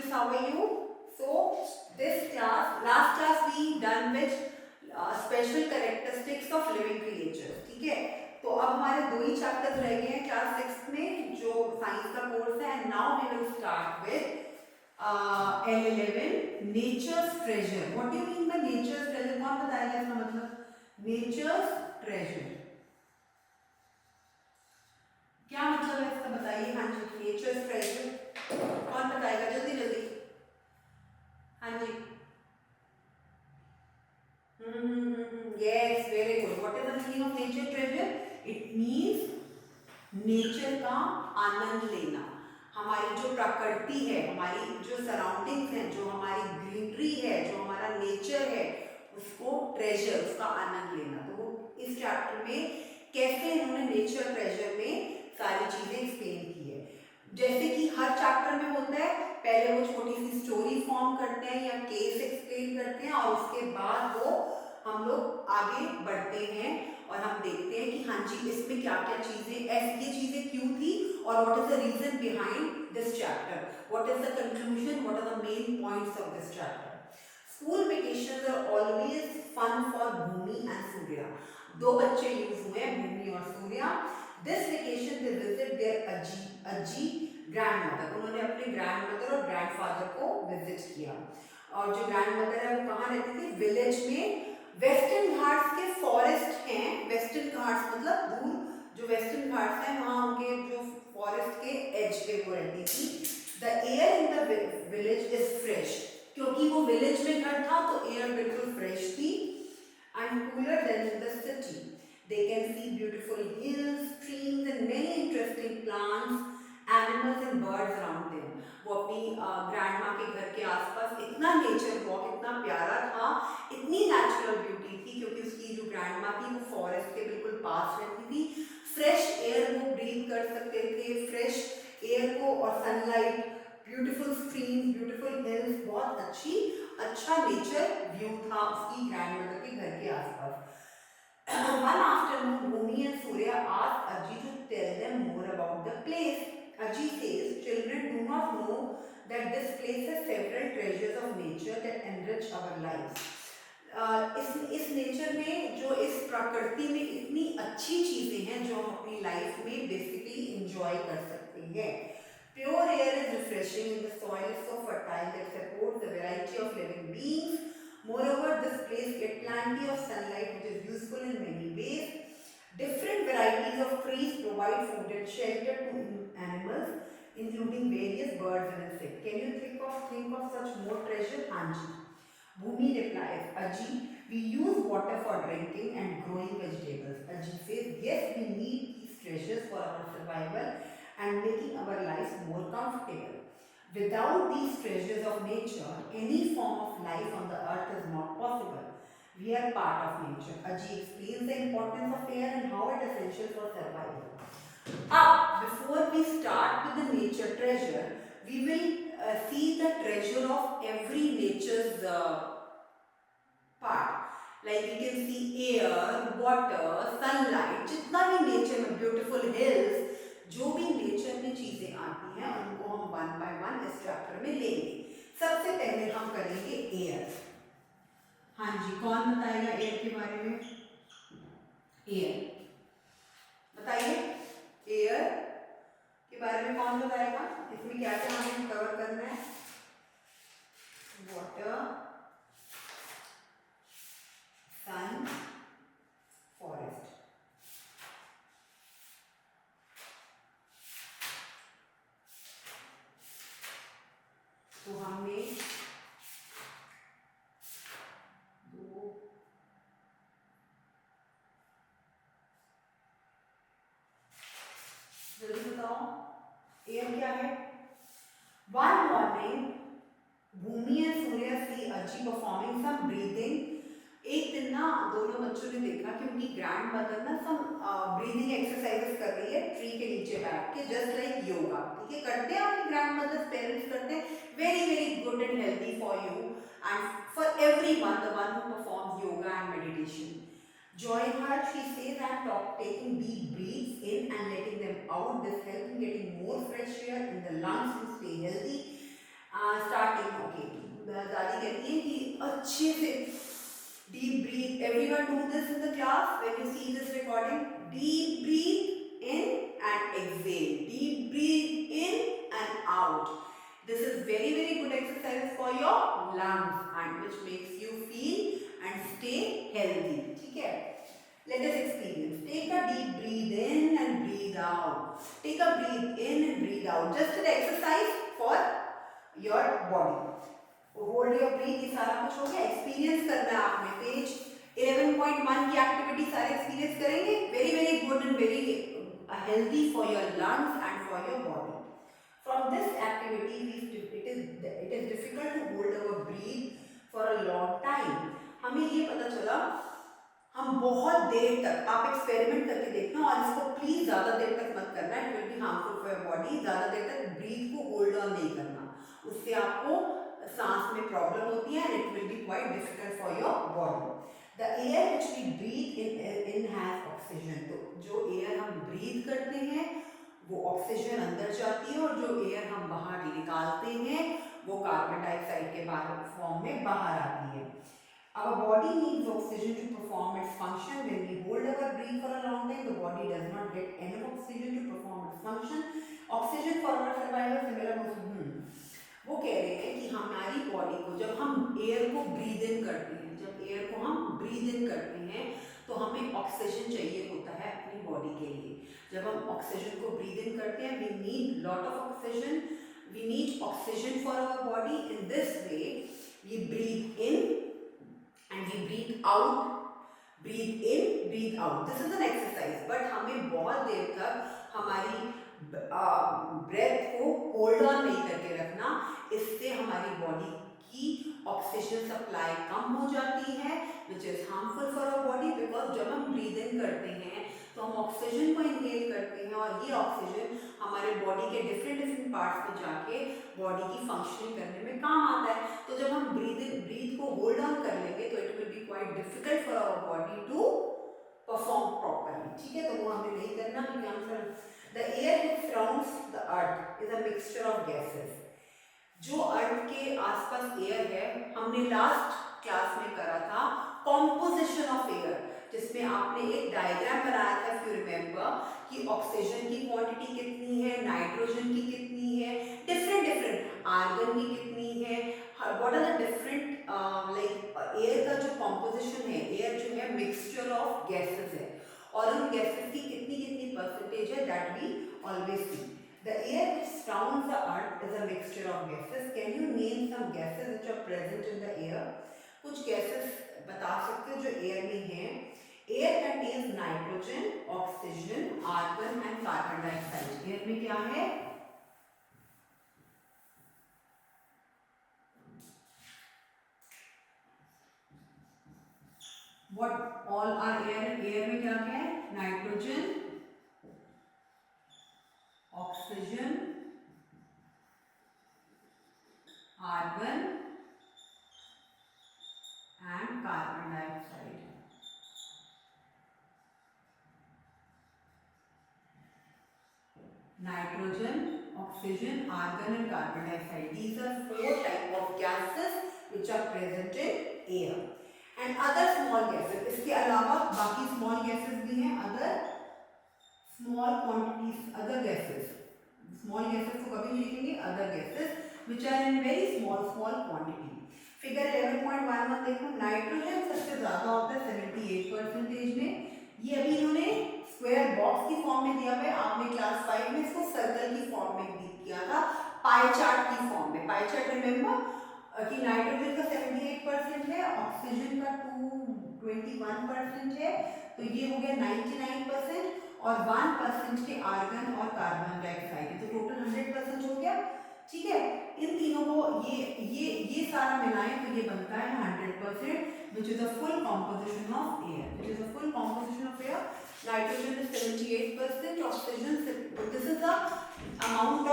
students, how are you? So this class, last class we done with special characteristics of living creatures, ठीक है? तो अब हमारे दो ही चैप्टर्स रह गए हैं क्लास 6 में जो साइंस का कोर्स है, and now we will start with L11 nature's treasure. What do you mean by nature's treasure? कौन बताएगा इसका मतलब? नेचर्स ट्रेजर क्या मतलब है इसका बताइए. हाँ जी, नेचर्स ट्रेजर कौन बताएगा? जल्दी जल्दी. हाँ जी. Yes, very good. What is the meaning of nature treasure? It means nature का आनंद लेना. हमारी जो प्रकृति है, हमारी जो सराउंडिंग्स हैं, जो हमारी ग्रीनरी है, जो हमारा नेचर है, उसको ट्रेजर, उसका आनंद लेना. तो वो इस चैप्टर में कैसे इन्होंने नेचर ट्रेजर में सारी चीजें एक्सप्लेन की है. जैसे कि हर चैप्टर में होता है, पहले वो छोटी सी स्टोरी फॉर्म करते हैं या केस एक्सप्लेन करते हैं, और उसके बाद वो हम लोग आगे बढ़ते हैं और हम देखते हैं कि हाँ जी इसमें क्या क्या चीजें, ऐसी ये चीजें क्यों थी, और what is the reason behind this chapter, what is the conclusion, what are the main points of this chapter. School vacations are always fun for Bhumi and Surya. दो बच्चे यूज हुए हैं, भूमि और Surya. This vacation they visit their aaji grandmother. उन्होंने अपने grandmother और grandfather को visit किया. और जो ग्रैंडमदर है वो कहाँ रहती थी? विलेज में. वेस्टर्न घाट्स के फॉरेस्ट हैं. वेस्टर्न घाट्स मतलब दूर जो वेस्टर्न घाट्स हैं वहाँ उनके जो फॉरेस्ट के एज पे वो रहती थी. The air in the village is fresh. क्योंकि वो विलेज में घर था तो एयर बिल्कुल फ्रेश थी. And cooler then in the city. They can see beautiful hills, streams and many interesting plants, animals and birds around them. वो अपनी ग्रैंड माँ के घर के आसपास इतना नेचर वॉक इतना प्यारा था, इतनी नेचुरल ब्यूटी थी, क्योंकि उसकी जो ग्रैंड माँ थी वो फॉरेस्ट के बिल्कुल पास रहती थी. फ्रेश एयर वो ब्रीथ कर सकते थे, फ्रेश एयर को और sunlight, beautiful streams, beautiful hills, बहुत अच्छा नेचर व्यू था उसकी ग्रैंड मदर के घर के आसपास. One afternoon, Bhumi and Surya asked Aji to tell them more about the place. Aji says, children do not know that this place has several treasures of nature that enrich our lives. इस nature में जो इस प्रकृति में इतनी अच्छी चीजें हैं जो हम अपनी लाइफ में बेसिकली इंजॉय कर सकते हैं. Pure air is refreshing and the soil is so fertile that supports the variety of living beings. Moreover, this place gets plenty of sunlight which is useful in many ways. Different varieties of trees provide food and shelter to animals, including various birds and insects. Can you think of such more treasure? Anji. Bhumi replies, Aji, we use water for drinking and growing vegetables. Aji says, yes, we need these treasures for our survival and making our lives more comfortable. Without these treasures of nature, any form of life on the earth is not possible. We are part of nature. Aji explains the importance of air and how it is essential for survival. Before we start with the nature treasure, we will see the treasure of every nature's part. Like we can see air, water, sunlight, जितना भी nature में beautiful hills, जो भी nature में चीजें आती हैं उनको हम वन बाय वन इस चैप्टर में लेंगे. सबसे पहले हम करेंगे एयर. हाँ जी, कौन बताएगा एयर के बारे में? एयर बताइए. एयर के बारे में कौन बताएगा? इसमें क्या क्या हमें कवर करना है? वाटर, सन, फॉरेस्ट. तो हमने जल्दी बताओ एयर क्या है? One morning, Bhumi and Surya see Aji performing some breathing. एक दिन ना दोनों बच्चों ने देखा कि उनकी ग्रैंड मदर ना सम ब्रीदिंग एक्सरसाइजेस कर रही है ट्री के नीचे बैठ के, जस्ट लाइक योगा. ठीक है, करते हैं आपकी ग्रैंड मदर्स, पेरेंट्स करते हैं. Very very good and healthy for you and for everyone, the one who performs yoga and meditation. Join her, she says, and taking deep breaths in and letting them out. This helps in getting more fresh air in the lungs to stay healthy. Starting okay, दादी कहती है कि अच्छे से deep breathe. Everyone do this in the class when you see this recording. Deep breathe in and exhale. Deep breathe in and out. This is very good exercise for your lungs and which makes you feel and stay healthy. ठीक है? Let us experience. Take a deep breathe in and breathe out. Take a breathe in and breathe out. Just an exercise for your body. Hold your breathe, ये सारा कुछ हो गया. Experience करना है आपने. पेज 11.1 की एक्टिविटी सारे एक्सपीरियंस करेंगे. Very good and very healthy for your lungs and for your body. From this activity it is difficult to hold our breath for a long time. हमें ये पता चला हम बहुत देर तक, आप एक्सपेरिमेंट करके देखना और इसको प्लीज ज्यादा देर तक मत करना. It will be harmful for your body. ज्यादा देर तक ब्रीथ को होल्ड ऑन नहीं करना, उससे आपको सांस में प्रॉब्लम होती है and it will be quite difficult for your body. The air which we breathe in has oxygen. तो जो एयर हम ब्रीथ करते हैं वो ऑक्सीजन अंदर जाती है और जो एयर हम बाहर निकालते हैं वो कार्बन डाइऑक्साइड के फॉर्म में बाहर आती है. Our body needs oxygen to perform its function. When we hold our breath for a long time, the body does not get enough oxygen to perform its function. Oxygen for our survival similar वो कह रहे हैं कि हमारी body को जब हम air को ब्रीद इन करते हैं, जब एयर को हम ब्रीद इन करते हैं तो हमें ऑक्सीजन चाहिए होता है अपनी बॉडी के लिए. जब हम ऑक्सीजन को ब्रीद इन करते हैं, we need lot of oxygen. We need oxygen for our body. In this way we breathe in and we breathe out. Breathe in breathe out. This is an exercise. But हमें बहुत देर तक हमारी breath को hold on नहीं करके रखना. इससे हमारी बॉडी की ऑक्सीजन सप्लाई कम हो जाती है which is harmful for our body. Because जब हम ब्रीद इन करते हैं तो हम ऑक्सीजन को इनहेल करते हैं और ये ऑक्सीजन हमारे बॉडी के डिफरेंट पार्ट्स में जाके बॉडी की फंक्शनिंग करने में काम आता है. तो जब हम ब्रीथ को होल्ड ऑन कर लेंगे तो it will be quite difficult for our body to perform properly. ठीक है, तो वो हमें नहीं करना. The air which surrounds the earth is a mixture of gases. जो अर्थ के आसपास एयर है, हमने लास्ट क्लास में करा था कॉम्पोजिशन ऑफ एयर, जिसमें आपने एक डायग्राम बनाया था इफ यू रिमेम्बर कि ऑक्सीजन की क्वांटिटी कितनी है, नाइट्रोजन की कितनी है, डिफरेंट आर्गन की कितनी है, what are the different like air का जो कॉम्पोजिशन है. एयर जो है मिक्सचर ऑफ गैसेस है और उन गैसेस की कितनी परसेंटेज है that we always see. The air which surrounds the earth is a mixture of gases. Can you name some gases which are present in the air? कुछ gases बता सकते हो जो एयर में हैं. Air contains nitrogen, oxygen, argon and carbon dioxide. Air में क्या है? What all are air? Air में क्या है? Nitrogen, oxygen, argon and carbon dioxide. Nitrogen, oxygen, argon and carbon dioxide. These are 4 type of gases which are present in air. And other small gases. इसके अलावा बाकी small gases भी हैं. Other small quantities, other gases. Small gases को कभी नहीं लिखेंगे. Other gases which are in very small quantity. Figure 11.11 देखो. नाइट्रोजन सबसे ज्यादा होता है 78% में. ये अभी इन्होंने स्क्वायर बॉक्स की फॉर्म में दिया हुआ है. आपने क्लास 5 में इसको सर्कल की फॉर्म में किया था, पाई चार्ट की फॉर्म में. पाई चार्ट रिमेम्बर कि नाइट्रोजन का 78% है, ऑक्सीजन का 21% है, तो ये हो गया 99% और 1% के आर्गन और कार्बन डाइऑक्साइड है, तो टोटल 100% हो गया. ठीक है, इन तीनों को ये सारा मिलाएं तो ये बनता है 100%, which is a full composition of air. Which is a full composition of air. Nitrogen is 78%, oxygen. This is the amount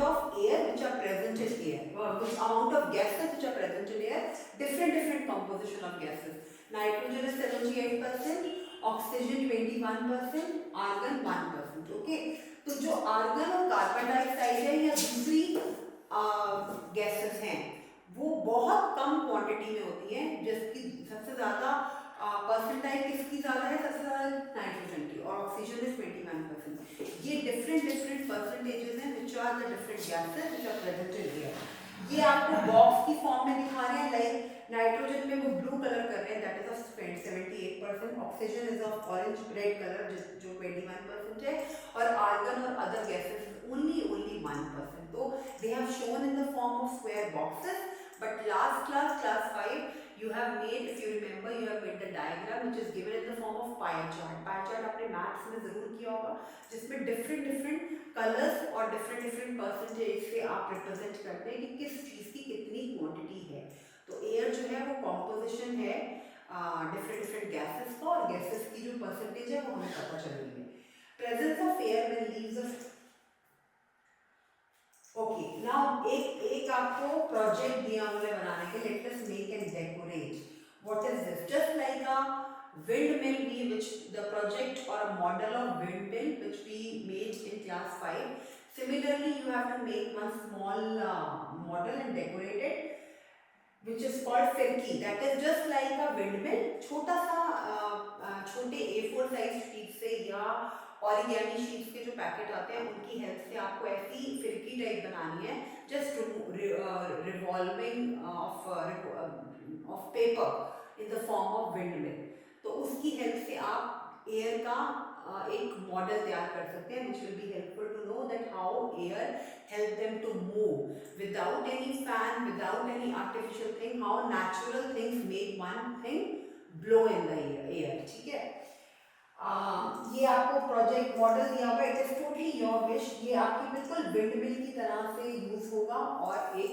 of air which are present in air. Which amount of gases which are present in air. Different composition of gases. Nitrogen is 78%, oxygen 21%, argon 1%. Okay. तो जो argon और carbon dioxide है या दूसरी gases हैं वो बहुत कम quantity में होती हैं, जिसकी सबसे ज़्यादा परसेंटाइल किसकी ज़्यादा है, सबसे ज़्यादा नाइट्रोजन की, और ऑक्सीजन इज 21%। ये डिफरेंट परसेंटेजेस हैं which are the different gases which are present in air. ये आपको बॉक्स की फॉर्म में दिखा रहे हैं, लाइक नाइट्रोजन में वो ब्लू कलर कर रहे हैं, that is of 78%, oxygen is of orange red colour जो 21% है, और आर्गन और अदर गैसेस ओनली 1%. तो they have shown in the form of square boxes, but last class 5 you have made, if you remember, you have made the diagram which is given in the form of pie chart. Pie chart आपने maths में जरूर किया होगा, जिसमें different colours और different percentage से आप represent करते हैं कि किस चीज़ की कितनी क्वांटिटी है। तो एयर जो है वो कॉम्पोजिशन है डिफरेंट गैसेस का, और गैसेस की जो परसेंटेज है वो हमें पता चलेगी। Presence of air when leaves a okay now एक आपको प्रोजेक्ट दिया उन्होंने बनाने के, let us make and decorate. What is this? Just like a windmill, which the project or a model of windmill which we made in class 5. Similarly, you have to make one small model and decorate it, which is called फिरकी. That is just like a windmill. छोटा सा छोटे A4 size sheet से या origami sheets के जो packet आते हैं उनकी हेल्प से आपको ऐसी फिरकी टाइप बनानी है, just revolving of paper in the form of windmill. तो उसकी हेल्प से आप एयर का एक मॉडल तैयार कर सकते हैं, which will be helpful to know that how air help them to move without any fan, without any artificial thing, how natural things make one thing blow in the air. ठीक है, ये आपको project model दिया हुआ है, it is totally your wish. ये आपकी बिल्कुल विंडमिल की तरह से यूज होगा और एक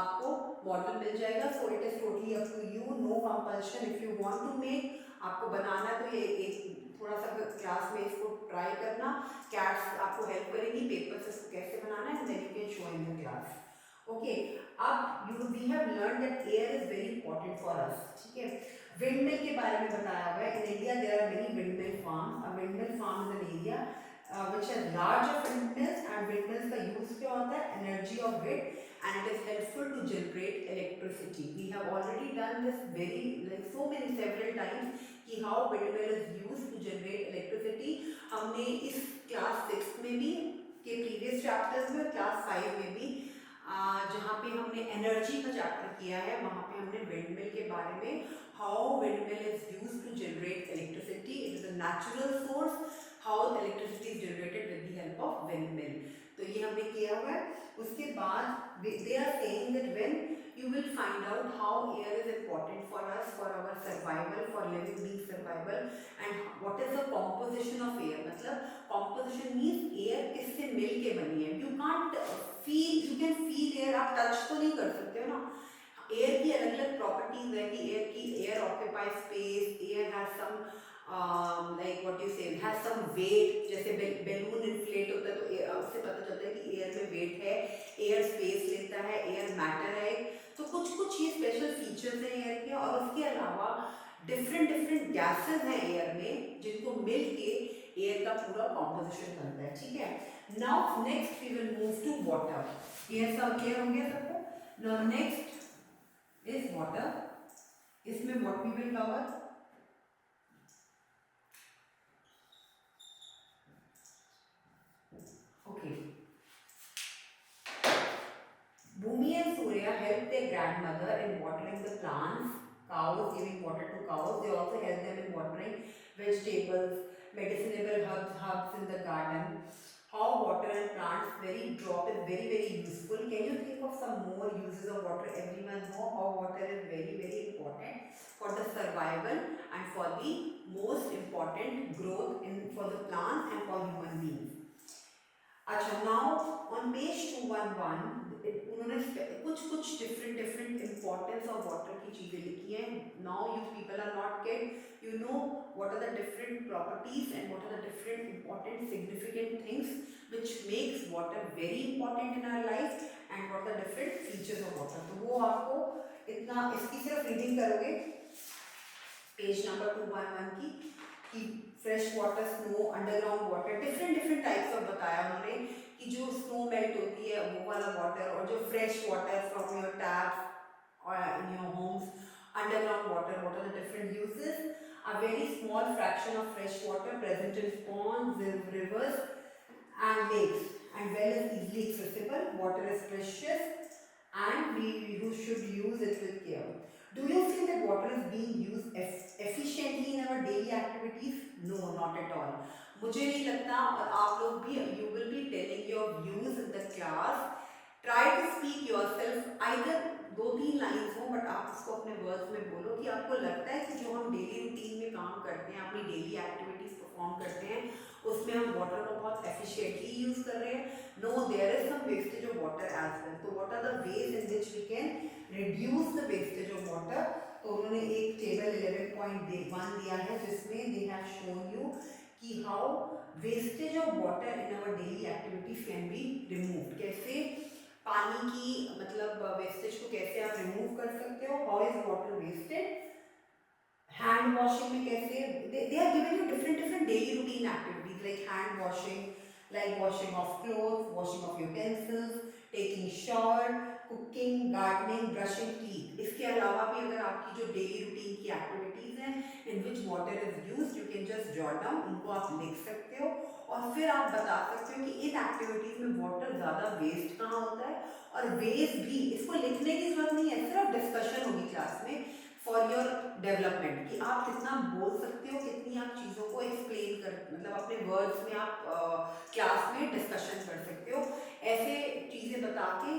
आपको मॉडल मिल जाएगा। So it is totally up to you, no compulsion. If you want to make, आपको बनाना तो ये एक थोड़ा सा क्लास में इसको ट्राई करना, कैट्स आपको हेल्प करेंगी पेपर से इसको कैसे बनाना है, then you can show in the class. Okay, अब we have learn that air is very important for us. ठीक है, विंडमिल के बारे में बताया हुआ है। In India there are many windmill farm. A windmill farm is an area which has large of windmills, and windmills का use क्या होता है, एनर्जी ऑफ विंड, and it is helpful to generate electricity. We have already done this very like so many several times कि how windmill is used to generate electricity. हमने इस class 6 में भी के प्रीवियस चैप्टर्स में, क्लास 5 में भी जहाँ पे हमने एनर्जी का चैप्टर किया है, वहाँ पे हमने विंडमिल के बारे में, how windmill is used to generate electricity. It is a natural source. How electricity is generated with the help of windmill. तो ये हमने किया हुआ है। उसके बाद they are saying that when you will find out how air is important for us, for our survival, for living being survival, and what is the composition of air. मतलब composition means air किससे मिल के बनी है। You can't feel, you can feel air, आप touch तो नहीं कर सकते हो ना। एयर की अलग अलग प्रॉपर्टीज है कि air occupy space, air has some like what you say, has some weight. जैसे बैलून इन्फ्लेट होता है तो उससे पता चलता है कि एयर में वेट है, एयर स्पेस लेता है, एयर मैटर है। तो कुछ ये स्पेशल फीचर्स हैं एयर के, और उसके अलावा डिफरेंट गैसेस हैं एयर में जिनको मिल के एयर का पूरा कॉम्पोजिशन बनता है। ठीक है, now next we will move to water. ये सब क्लियर हो गया सबको? Now next is water. इसमें what we will cover, Bhumi and Surya help their grandmother in watering the plants, cows, giving water to cows. They also help them in watering vegetables, medicinable herbs in the garden. How water and plants drop is very useful. Can you think of some more uses of water? Everyone know how water is very important for the survival and for the most important growth for the plants and for human beings. अच्छा, now on page 211 उन्होंने कुछ different importance of water की चीजें लिखी हैं। Now you people are not get, you know what are the different properties and what are the different important significant things which makes water very important in our life and what are different features of water. तो वो आपको इतना, इसकी सिर्फ reading करोगे page number 211 की fresh water, snow, underground water, different types of बताया उन्होंने कि कि जो स्नो मेल्ट होती है वो वाला वाटर, और जो fresh water from your taps और in your homes, underground water, what are the different uses? A very small fraction of fresh water present in ponds, rivers and lakes, and well is easily accessible. Water is precious and we should use it with care. Do you feel that water is being used efficiently in our daily activities? No, not at all. मुझे नहीं लगता, और आप लोग भी, you will be telling your views in the class. Try to speak yourself, either 2-3 lines हो, but आप उसको अपने वर्ड्स में बोलो कि आपको लगता है कि जो हम डेली रूटीन में काम करते हैं, अपनी डेली एक्टिविटीज परफॉर्म करते हैं, उसमें हम वाटर को बहुत एफिशिएंटली यूज कर रहे हैं. No, there is some wastage of water as well. तो what are the ways in which we can reduce the wastage of water? तो उन्होंने एक टेबल 11.1 दिया है जिसमें दे हैव शोन यू कि how wastage of water in our daily activities can be removed. कैसे पानी की मतलब वेस्टेज को कैसे आप रिमूव कर सकते हो. How is water wasted? Hand washing में कैसे they are giving you different daily routine activities like hand washing, like washing of clothes, washing of utensils, taking shower, cooking, gardening, brushing teeth. इसके अलावा भी अगर आपकी जो डेली रूटीन की activities हैं in which water is used, you can just jot down, उनको आप लिख सकते हो और फिर आप बता सकते हो कि इन एक्टिविटीज में वाटर ज़्यादा वेस्ट कहाँ होता है. और वेस्ट भी इसको लिखने की जरूरत नहीं है, सिर्फ डिस्कशन होगी क्लास में फॉर योर डेवलपमेंट, कि आप कितना बोल सकते हो, कितनी आप चीज़ों को एक्सप्लेन कर, मतलब अपने वर्ड्स में आप क्लास में डिस्कशन कर सकते हो. ऐसे चीज़ें बता के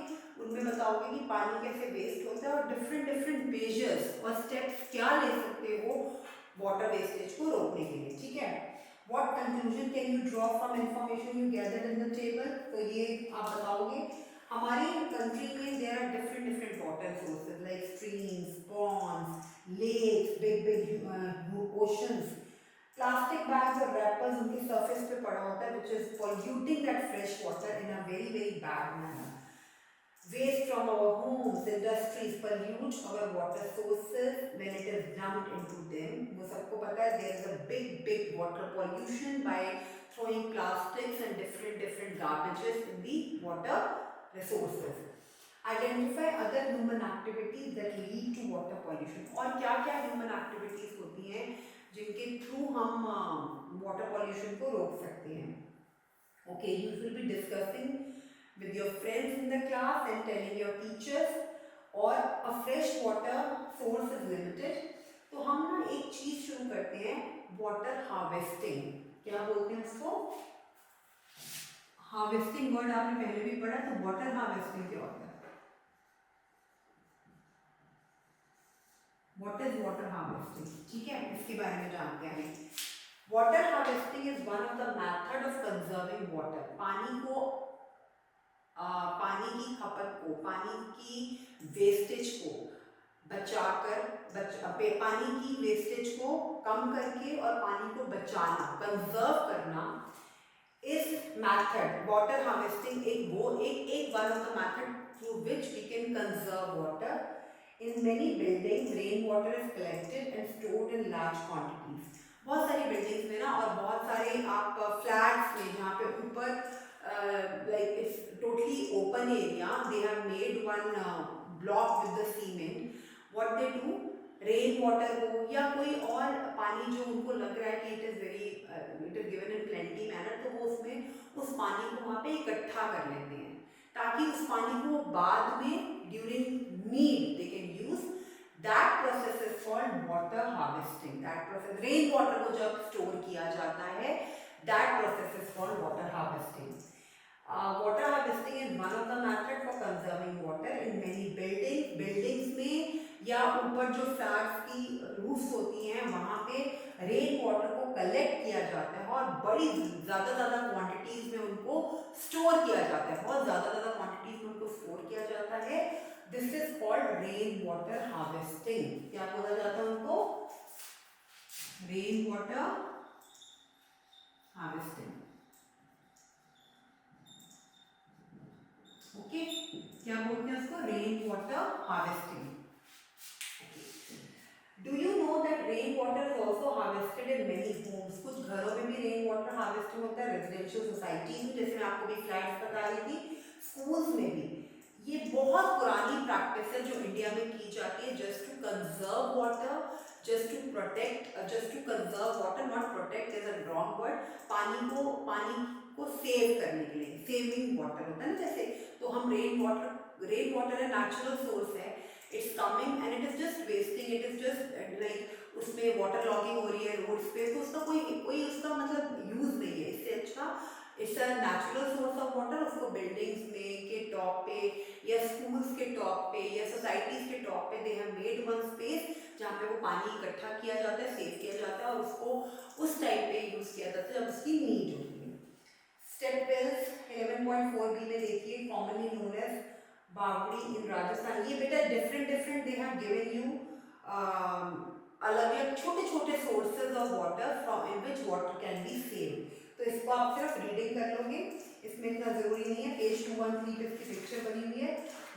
उनमें बताओगे कि पानी कैसे वेस्ट होता है और डिफरेंट मेजर्स और स्टेप्स क्या ले सकते हो वाटर वेस्टेज को रोकने के लिए. ठीक है. What conclusion can you draw from information you gathered in the table? तो ये आप बताओगे. हमारी कंट्री में there are different water sources like streams, ponds, lakes, big oceans. Plastic bags और रैपर्स उनके सरफेस पे पड़ा होता है which is polluting that fresh water in a very bad manner. Waste from our homes, industries pollute our water sources when it is dumped into them. वो सबको पता है there is a big water pollution by throwing plastics and different garbages in the water resources. Identify other human activities that lead to water pollution. और क्या human activities होती हैं जिनके through हम water pollution को रोक सकते हैं. Okay, you will be discussing with your friends in the class and telling your teachers. और a fresh water source is limited. तो हम ना एक चीज शुरू करते हैं, water harvesting. क्या बोलते हैं उसको? हार्वेस्टिंग वर्ड आपने पहले भी पढ़ा. तो वाटर हार्वेस्टिंग क्या होता है? What is water harvesting? ठीक है, इसके बारे में जानते हैं. Water harvesting is one of the method of conserving water. पानी की खपत को, पानी की वेस्टेज को बचाकर, पानी की वेस्टेज को कम करके और पानी को बचाना, कंजर्व करना. इस मेथड वाटर हार्वेस्टिंग एक one of the method through which we can conserve water. In many buildings rain water is collected and stored in large quantities. बहुत सारी बिल्डिंग्स में ना, और बहुत सारे आप फ्लैट्स में जहाँ पे ऊपर like it's totally open area, they have made one block with the cement. What they do, rain water हो या कोई और पानी जो उनको लग रहा है कि it is given in plenty manner, तो वो उसमें उस पानी को वहाँ पे इकट्ठा कर लेते हैं ताकि उस पानी को बाद में during need they can use. That process is called water harvesting. That process, rain water को जब स्टोर किया जाता है, that process is called water harvesting. Water harvesting is one of the method for conserving water in many buildings में या ऊपर जो flats की रूफ्स होती हैं वहाँ पे रेन वाटर को कलेक्ट किया जाता है और बड़ी ज़्यादा क्वांटिटीज में उनको स्टोर किया जाता है. बहुत ज़्यादा क्वांटिटीज में उनको स्टोर किया जाता है. This is called rain water harvesting. क्या बोला जाता है उनको? Rain water harvesting. ओके, क्या बोलते हैं उसको? Rain water harvesting. Do you know know that rain water is also harvested in many homes. कुछ घरों में भी रेन वाटर हार्वेस्टिंग होता है, रेजिडेंशियल सोसाइटीज में, जैसे मैं आपको भी फ्लैट्स बता रही थी, स्कूल्स में भी। ये बहुत पुरानी प्रैक्टिस है जो इंडिया में की जाती है, just to conserve water, just to protect, just to conserve water, not protect is a wrong word, पानी को सेव करने के लिए, सेविंग वाटर होता है ना जैसे। तो हम रेन वाटर है, नेचुरल सोर्स है, it's coming and it is just wasting, it is just like उसमें वाटर लॉगिंग हो रही है रोड्स पे, तो उसका कोई उसका मतलब यूज नहीं है। इससे अच्छा it's a natural source of water, उसको बिल्डिंग्स में के टॉप पे या स्कूल्स के टॉप पे या सोसाइटीज के टॉप पे they have made one space जहाँ पे वो पानी इकट्ठा किया जाता है, सेव किया जाता है और उसको उस टाइप पे यूज किया जाता है जब उसकी नीड होती है। स्टेप वेल्स 11.4b में देखिए, कॉमनली नोन एज बावड़ी इन राजस्थान। ये बेटा different they have given you अलग अलग छोटे छोटे sources of water from in which water can be saved. तो इसको आप सिर्फ रीडिंग कर लोगे, इसमें इतना जरूरी नहीं है। पेज 213 पे इसकी पिक्चर बनी हुई है।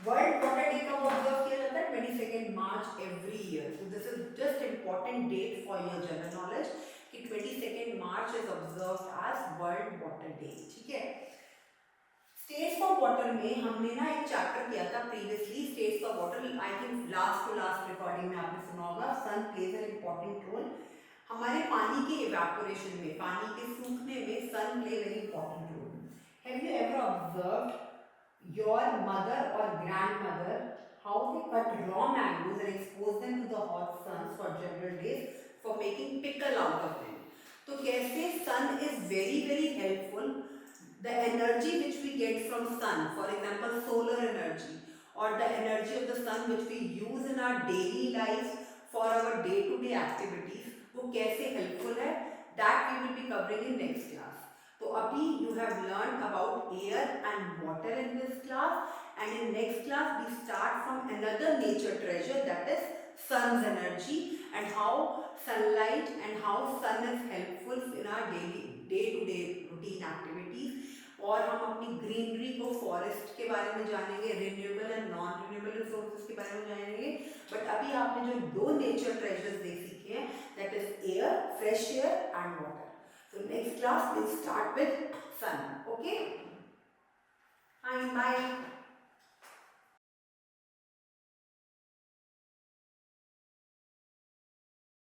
वर्ल्ड वाटर डे कब ऑब्जर्व किया जाता है? 22 March every year. So this is just important date for your general knowledge कि 22 March is observed as world water day. ठीक है। स्टेट्स ऑफ वाटर में हमने ना एक चैप्टर किया था previously, states of water, I think last to last recording में आपने सुना होगा, sun plays an important role. हमारे पानी के इवेपोरेशन में, पानी के सूखने में sun play very important role. Have you ever observed your mother और grandmother how they cut raw mangoes and expose them to the hot sun for general days for making pickle out of them? तो कैसे sun is very helpful, the energy which we get from sun, for example solar energy or the energy of the sun which we use in our daily lives for our day to day activities, वो कैसे helpful है, that we will be covering in next class. तो अभी you have learned about air and water in this class, and in next class we start from another nature treasure, that is sun's energy, and how sunlight and how sun is helpful in our daily day to day routine activities. और हम अपनी greenery को, forest के बारे में जानेंगे, renewable and non renewable resources के बारे में जानेंगे। बट अभी आपने जो दो नेचर ट्रेजर्स देख सीखे हैं, that is air, fresh air and water. So next class will start with sun. Okay, fine, bye.